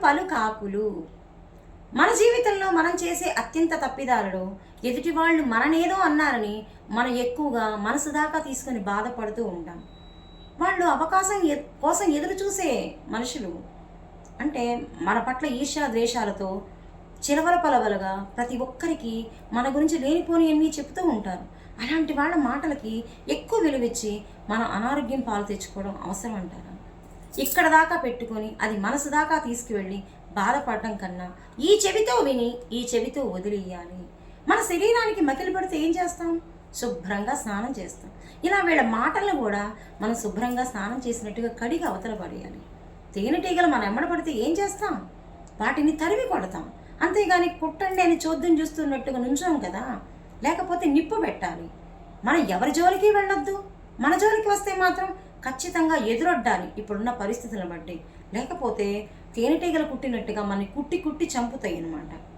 పలు కాకులు. మన జీవితంలో మనం చేసే అత్యంత తప్పిదాలలో ఎదుటి వాళ్ళు మననేదో అన్నారని మనం ఎక్కువగా మనసు దాకా తీసుకొని బాధపడుతూ ఉంటాం. వాళ్ళు అవకాశం కోసం ఎదురు చూసే మనుషులు. అంటే మన పట్ల ఈర్ష్య ద్వేషాలతో చిలవల పలవలుగా ప్రతి ఒక్కరికి మన గురించి లేనిపోనివన్నీ చెప్తూ ఉంటారు. అలాంటి వాళ్ళ మాటలకి ఎక్కువ విలువిచ్చి మనం అనారోగ్యం పాలు తెచ్చుకోవడం అవసరం అంటారా? ఇక్కడ దాకా పెట్టుకొని అది మనసు దాకా తీసుకువెళ్ళి బాధపడటం కన్నా ఈ చెవితో విని ఈ చెవితో వదిలేయాలి. మన శరీరానికి మకిలి పడితే ఏం చేస్తాం? శుభ్రంగా స్నానం చేస్తాం. ఇలా వీళ్ళ మాటలను కూడా మనం శుభ్రంగా స్నానం చేసినట్టుగా కడిగి అవతల పడేయాలి. తేనెటీగలు మనం ఎమ్మడ పడితే ఏం చేస్తాం? వాటిని తరిమి కొడతాం. అంతేగాని కుట్టండి అని చోద్యం చూస్తున్నట్టుగా నుంచోం కదా. లేకపోతే నిప్పు పెట్టాలి. మనం ఎవరి జోలికి వెళ్ళొద్దు. మన జోలికి వస్తే మాత్రం ఖచ్చితంగా ఎదురొడ్డాలి ఇప్పుడున్న పరిస్థితులను బట్టి. లేకపోతే తేనెటీగలు కుట్టినట్టుగా మనని కుట్టి కుట్టి చంపుతాయి అన్నమాట.